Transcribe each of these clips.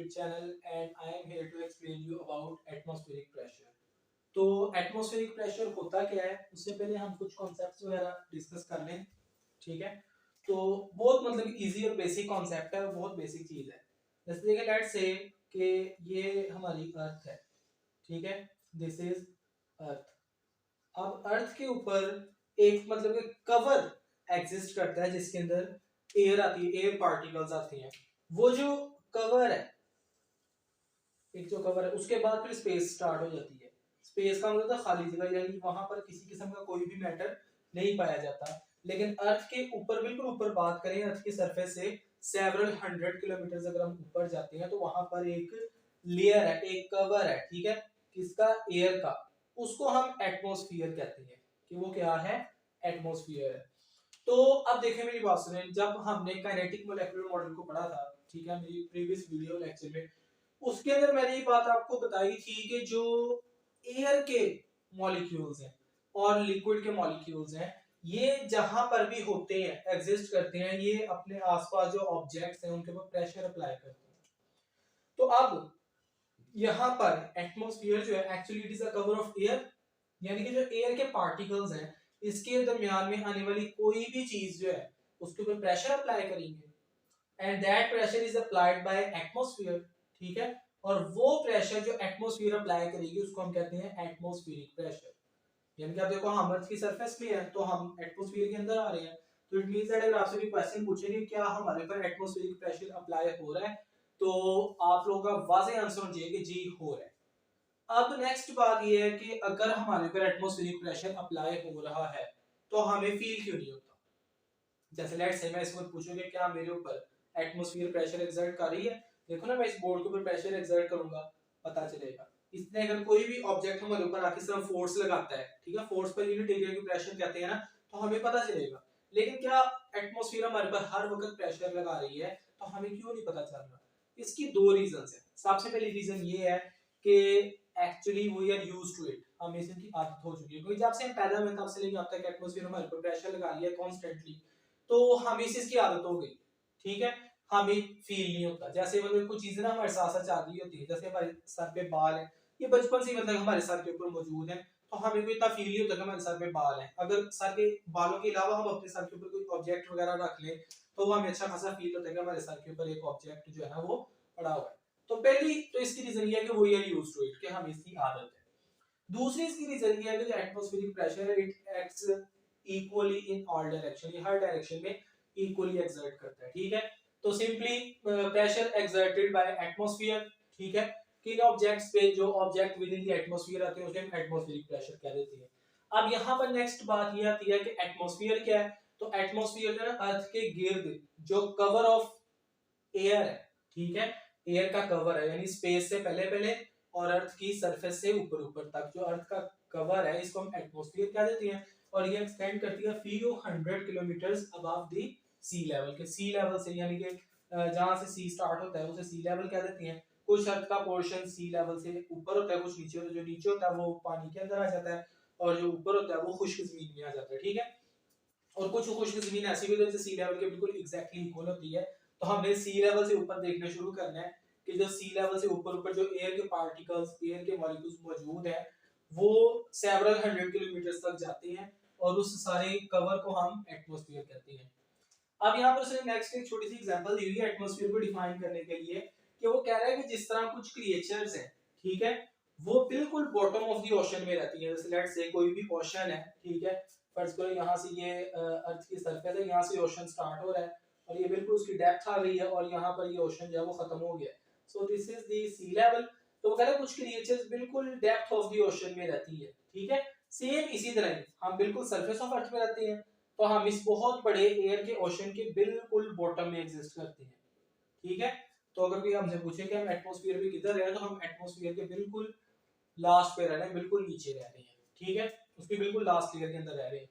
YouTube channel and I am here to explain you about atmospheric pressure. तो atmospheric pressure होता क्या है, उससे पहले हम कुछ कॉन्सेप्ट्स वगैरह डिस्कस कर लें। ठीक है, तो बहुत मतलब इजी और बेसिक कॉन्सेप्ट है और बहुत बेसिक चीज है। जैसे देखिए, लेट्स से कि ये हमारी अर्थ है। ठीक है, दिस इज अर्थ। अब अर्थ के ऊपर एक मतलब एक कवर एग्जिस्ट करता है जिसके अंदर एयर आती है, एयर पार्टिकल्स आती हैं। वो जो कवर है, एक जो कवर है, उसके बाद फिर स्पेस स्टार्ट हो जाती है। स्पेस का मतलब खाली जगह, यानी वहां पर किसी किस्म का कोई भी मैटर नहीं पाया जाता। लेकिन अर्थ के ऊपर, बिल्कुल ऊपर बात करें, अर्थ की सरफेस से सेवरल 100 किलोमीटर अगर हम ऊपर जाते हैं तो वहां पर एक लेयर है, एक कवर है। ठीक है, किसका? एयर का। उसको हम एटमॉस्फेयर कहते हैं कि वो क्या है? एटमॉस्फेयर है। तो अब देखें, मेरी बात सुनें, जब हमने काइनेटिक मोलेकुलर मॉडल को पढ़ा था, ठीक है, मेरी प्रीवियस वीडियो लेक्चर में, उसके अंदर मैंने ये बात आपको बताई थी कि जो एयर के मॉलिक्यूल्स हैं और लिक्विड के मॉलिक्यूल्स हैं, ये जहां पर भी होते हैं, एग्जिस्ट करते हैं, ये अपने आसपास जो ऑब्जेक्ट्स हैं उनके ऊपर प्रेशर अप्लाई करते हैं। तो अब यहाँ पर एटमॉस्फेयर जो है, actually it is a cover of air, यानी कि जो एयर के पार्टिकल्स हैं, इसके दरमियान में आने वाली कोई भी चीज जो है उसके ऊपर प्रेशर अप्लाई करेंगे, and that pressure is applied by atmosphere. ठीक है, और वो प्रेशर जो एटमॉस्फेयर अप्लाई करेगी उसको हम कहते हैं एटमॉस्फेरिक प्रेशर। यानी कि आप देखो, हम अर्थ की सरफेस पे हैं तो हम एटमॉस्फेयर के अंदर आ रहे हैं। तो इट मींस दैट अगर आपसे भी क्वेश्चन पूछेंगे क्या हमारे ऊपर एटमॉस्फेरिक प्रेशर अप्लाई हो रहा है, तो आप लोगों का वाज़ेह आंसर होना चाहिए कि जी हो रहा है। अब नेक्स्ट बात ये है कि अगर हमारे ऊपर एटमॉस्फेरिक प्रेशर अप्लाई हो रहा है तो हमें फील क्यों नहीं होता? जैसे लेट्स से मैं इस वक्त पूछूं कि क्या मेरे ऊपर एटमॉस्फेयर प्रेशर एक्सर्ट कर रही है, देखो ना, मैं इस बोर्ड के ऊपर प्रेशर एक्सर्ट करूंगा, पता चलेगा। इसने अगर कोई भी ऑब्जेक्ट हमारे ऊपर आके सिर्फ फोर्स लगाता है, ठीक है, फोर्स पर यूनिट एरिया की प्रेशर कहते हैं ना, तो हमें पता चलेगा। लेकिन क्या एटमॉस्फेयर हमारे पर हर वक्त प्रेशर लगा रही है, तो हमें क्यों नहीं पता चल रहा? इसकी दो रीजंस है। सबसे पहली रीजन ये है कि actually we are used to it, हमें इसकी आदत हो चुकी है, क्योंकि जब से हम पैदा हुए तब से लेके अब तक एटमॉस्फेयर हमारे ऊपर प्रेशर लगा लिया कॉन्स्टेंटली, तो हमें इसकी आदत हो गई। ठीक है, हमें फील नहीं होता। जैसे मतलब कुछ चीजें ना हमारे साथ साथ चल रही होती है, जैसे हमारे सर पे बाल है, ये बचपन से मतलब हमारे सर के ऊपर मौजूद है, तो हमें कोई इतना फील नहीं होता कि हमारे सर पे बाल है। अगर सर के बालों के अलावा हम अपने सर के ऊपर कोई ऑब्जेक्ट वगैरह रख लें तो वो हमें अच्छा खासा फील होता है कि हमारे सर के ऊपर एक ऑब्जेक्ट जो है ना वो पड़ा हुआ है। तो पहली तो इसकी रीजन ये है कि we are used to it, कि हमें इसकी आदत है। दूसरी इसकी रीजन ये है कि जो एटमॉस्फेरिक प्रेशर है, it acts equally in all direction, ये हर डायरेक्शन में इक्वली एक्सर्ट करता है। ठीक है, तो simply pressure exerted by atmosphere, ठीक है, किन ऑब्जेक्ट्स पे, जो object with in the atmosphere आते हैं उसे हम एटमॉस्फेरिक प्रेशर कह देते हैं। अब यहाँ पर नेक्स्ट बात ये आती है कि एटमॉस्फेयर क्या है। तो एटमॉस्फेयर जो है अर्थ के गिर्द जो कवर ऑफ एयर है, ठीक है, एयर का कवर है, यानी स्पेस से पहले पहले और अर्थ की सरफेस से ऊपर ऊपर तक जो अर्थ का कवर है, इसको हम एटमॉस्फेयर कह देते हैं। और ये एक्सटेंड करती है few 100 kilometres above the sea level, के सी लेवल से, यानी कि जहां से सी स्टार्ट होता है उसे सी लेवल कह देते हैं। कुछ अर्थ का पोर्शन सी लेवल से ऊपर होता है, कुछ नीचे होता है। जो नीचे होता है वो पानी के अंदर आ जाता है और जो ऊपर होता है वो खुश्क जमीन में आ जाता है। ठीक है, और कुछ खुश्क जमीन ऐसी भी होती है सी लेवल के बिल्कुल एग्जैक्टली इक्वल होती है। तो हमने सी लेवल से ऊपर देखना शुरू करना है कि जो सी लेवल से ऊपर ऊपर जो एयर के पार्टिकल्स, एयर के मॉलिक्यूल्स मौजूद हैं, वो सेवरल 100 किलोमीटर तक जाते हैं और उस सारे कवर को हम एटमॉस्फेयर कहते हैं। अब यहाँ पर उसने नेक्स्ट एक छोटी सी एग्जांपल दी हुई है एटमॉस्फेयर को डिफाइन करने के लिए, कि वो कह रहा है कि जिस तरह कुछ क्रिएचर्स हैं, ठीक है, वो बिल्कुल बॉटम ऑफ द ओशन में रहती है। जैसे लेट्स से कोई भी ओशन है, ठीक है, फर्ज करो यहाँ से ये अर्थ की सरफेस है, यहाँ से ओशन स्टार्ट हो रहा है और ये बिल्कुल उसकी डेप्थ आ गई है और यहाँ पर ये ओशन जो है वो खत्म हो गया है। So this is the sea level. तो वो कह रहा है कुछ क्रिएचर्स बिल्कुल डेप्थ ऑफ द ओशन में रहती है। ठीक है, सेम इसी तरह हम बिल्कुल सरफेस ऑफ अर्थ में रहते हैं, तो हम इस बहुत बड़े एयर के ओशन के बिल्कुल बॉटम में एग्जिस्ट करते हैं। ठीक है, तो अगर कोई हमसे पूछे कि हम एटमॉस्फेयर में किधर रह रहे हैं, तो हम एटमॉस्फेयर के बिल्कुल लास्ट पे रह रहे हैं, बिल्कुल नीचे रह रहे हैं। ठीक है, उसके बिल्कुल लास्ट लेयर के अंदर रह रहे हैं।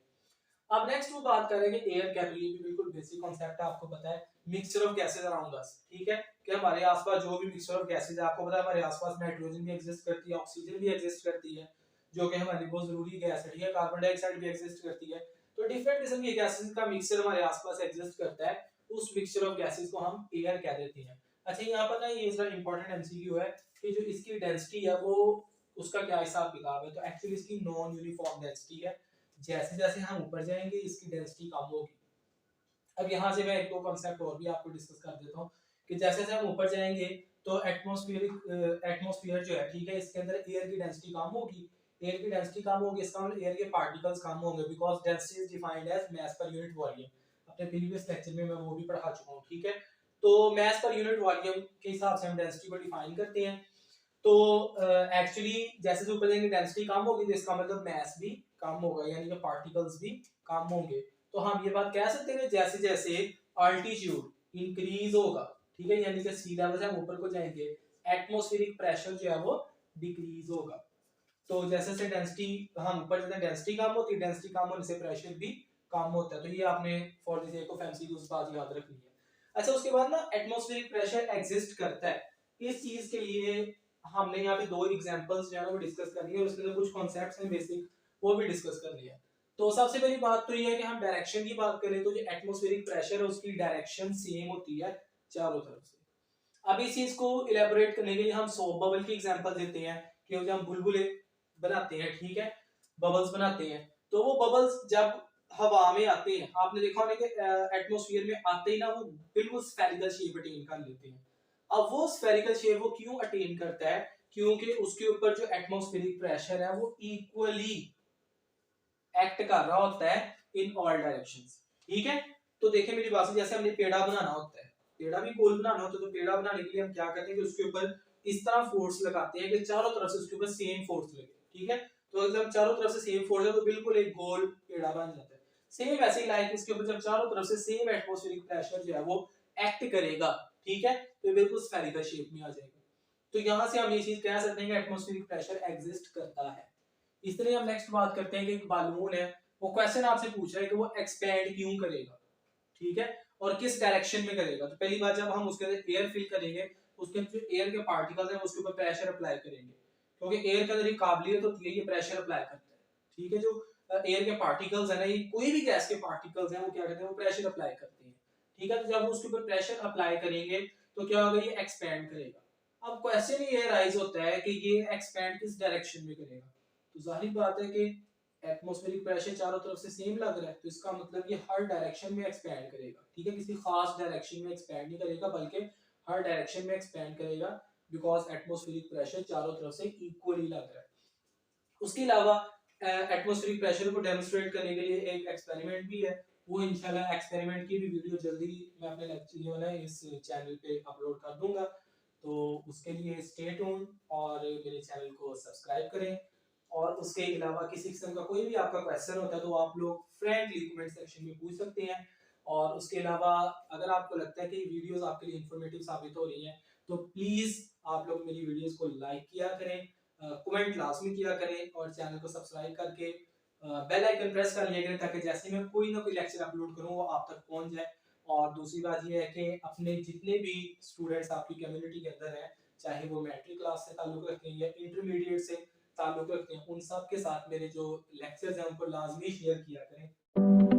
अब नेक्स्ट वो बात कर रहे हैं कि एयर क्या है। ये भी बिल्कुल बेसिक कांसेप्ट है, आपको पता है, mixture of gases around us. ठीक है, कि हमारे आसपास जो भी मिक्सचर ऑफ गैसेस है, आपको पता है हमारे आसपास नाइट्रोजन भी एग्जिस्ट करती है, ऑक्सीजन भी एग्जिस्ट करती है, जो कि हमारी बहुत जरूरी गैस है। ठीक है, कार्बन डाइऑक्साइड भी एग्जिस्ट करती है। तो डिफरेंट किस्म की गैसेस का मिक्सचर हमारे आसपास एग्जिस्ट करता है, उस मिक्सचर ऑफ गैसेस को हम एयर कह देते हैं। अच्छा यहाँ पर ना ये जरा इंपॉर्टेंट एमसीक्यू है कि जो इसकी डेंसिटी है वो उसका क्या हिसाब किताब है। तो एक्चुअली इसकी नॉन यूनिफॉर्म डेंसिटी है, जैसे जैसे हम ऊपर जाएंगे इसकी डेंसिटी कम होगी। अब यहाँ से मैं एक दो कॉन्सेप्ट और भी आपको डिस्कस कर देता हूँ कि जैसे जैसे हम ऊपर जाएंगे तो एटमॉस्फेयर जो है, ठीक है, इसके अंदर एयर की डेंसिटी कम होगी। एयर की डेंसिटी कम होगी इसका मतलब एयर के पार्टिकल्स कम होंगे, because density is defined as mass per unit volume. अपने प्रीवियस लेक्चर में मैं वो भी पढ़ा चुका हूँ, ठीक है। तो मास पर यूनिट वॉल्यूम के हिसाब से हम डेंसिटी को डिफाइन करते हैं। तो एक्चुअली जैसे जो ऊपर जाएंगे डेंसिटी कम होगी तो इसका मतलब मास भी कम होगा, यानी कि पार्टिकल्स भी कम होंगे। तो हम ये बात कह सकते हैं कि जैसे जैसे अल्टीट्यूड इंक्रीज होगा, ठीक है, यानी कि सी लेवल से हम ऊपर को जाएंगे, एटमॉस्फेरिक प्रेशर जो है वो डिक्रीज होगा। तो जैसे जैसे डेंसिटी हम ऊपर जाते हैं डेंसिटी कम होती है, डेंसिटी कम होने से प्रेशर भी कम होता है। तो ये आपने for the sake of MCQs बात याद रखनी है। अच्छा उसके बाद ना एटमॉस्फेरिक प्रेशर एग्जिस्ट करता है, इस चीज के लिए हमने यहाँ पे दो एग्जांपल्स जो है ना वो डिस्कस करनी है और उसके अंदर कुछ कॉन्सेप्ट्स हैं बेसिक, वो भी डिस्कस करनी है। तो सबसे पहली बात तो ये है कि हम डायरेक्शन की बात करें तो जो एटमॉस्फेरिक प्रेशर है उसकी डायरेक्शन सेम होती है चारों तरफ से। अब इस चीज को इलेबोरेट करने के लिए हम सोप बबल की एग्जांपल देते हैं कि जब हम बुलबुले बनाते हैं, ठीक है, बबल्स बनाते हैं, तो वो बबल्स जब हवा में आते हैं, आपने देखा होगा कि एटमॉस्फेयर में आते ही ना वो बिल्कुल स्फेरिकल शेप अटेन कर लेते हैं। अब वो स्फेरिकल शेप वो क्यों अटेन करता है, क्योंकि उसके ऊपर जो एटमॉस्फेरिक प्रेशर है वो इक्वली एक्ट कर रहा होता है इन ऑल डायरेक्शंस, ठीक है। तो देखिए मेरी बात से, जैसे हमने पेड़ा बनाना होता है, पेड़ा भी गोल बनाना होता है, तो पेड़ा बनाने के लिए हम क्या करते हैं कि उसके ऊपर इस तरह फोर्स लगाते हैं कि चारों तरफ से उसके ऊपर सेम फोर्स लगे, ठीक है। तो अगर हम चारों तरफ से सेम फोर्स है तो बिल्कुल एक गोल पेड़ा बन जाता है। सेम ऐसे ही लाइक इसके ऊपर जब चारों तरफ से सेम एटमॉस्फेरिक प्रेशर जो है वो एक्ट करेगा, ठीक है, तो बिल्कुल स्फेरिकल शेप में आ जाएगा। तो यहां से हम ये चीज कह सकते हैं कि एटमॉस्फेरिक प्रेशर एग्जिस्ट करता है। इसलिए हम नेक्स्ट बात करते हैं कि एक बालून है, वो क्वेश्चन आपसे पूछ रहा है कि वो एक्सपैंड क्यों करेगा, ठीक है, और किस डायरेक्शन में करेगा। तो पहली बात, जब हम उसके अंदर एयर फिल करेंगे उसके जो एयर के पार्टिकल्स हैं उसके ऊपर प्रेशर अप्लाई करेंगे, क्योंकि एयर के अंदर एक काबिलियत होती है ये प्रेशर अप्लाई करता है, ठीक है। जो एयर के पार्टिकल्स है ना, ये कोई भी गैस के पार्टिकल्स हैं वो क्या करते हैं, वो प्रेशर अप्लाई करते हैं, ठीक है। तो जब उसके ऊपर प्रेशर अप्लाई करेंगे तो क्या होगा, ये एक्सपैंड करेगा। अब क्वेश्चन ये राइज होता है कि ये एक्सपैंड किस डायरेक्शन में करेगा। तो जाहिर बात है कि एटमॉस्फेरिक प्रेशर चारों तरफ से सेम लग रहा है, तो इसका मतलब ये हर डायरेक्शन में एक्सपैंड करेगा, ठीक है, किसी खास डायरेक्शन में एक्सपैंड नहीं करेगा बल्कि हर डायरेक्शन में एक्सपैंड करेगा, बिकॉज एटमॉस्फेरिक प्रेशर चारों तरफ से इक्वली लग रहा है। उसके अलावा एटमॉस्फेरिक प्रेशर को डेमोंस्ट्रेट करने के लिए एक एक्सपेरिमेंट भी है, वो इंशाल्लाह एक्सपेरिमेंट की भी वीडियो जल्दी मैं अपने लेक्चर जो है इस चैनल पे अपलोड कर दूंगा। तो उसके लिए स्टे ट्यून और मेरे चैनल को सब्सक्राइब करें। और उसके अलावा किसी किस्म का कोई भी आपका क्वेश्चन होता है तो आप लोग फ्रेंडली कमेंट सेक्शन में पूछ सकते हैं। और उसके अलावा अगर आपको लगता है कि वीडियोस आपके लिए इंफॉर्मेटिव साबित हो रही हैं तो प्लीज आप लोग मेरी वीडियोस को लाइक किया करें, कमेंट लाजमी किया करें और चैनल को सब्सक्राइब करके बेल आइकन प्रेस कर लिया करें, ताकि जैसे मैं कोई ना कोई लेक्चर अपलोड करूं वो आप तक पहुंच जाए। और दूसरी बात ये है कि अपने जितने भी स्टूडेंट्स आपकी कम्युनिटी के अंदर हैं, चाहे वो मैट्रिक क्लास से ताल्लुक रखते हैं या इंटरमीडिएट से ताल्लुक रखते हैं, उन सब के साथ मेरे जो लेक्चर्स हैं उनको लाजमी शेयर किया करें।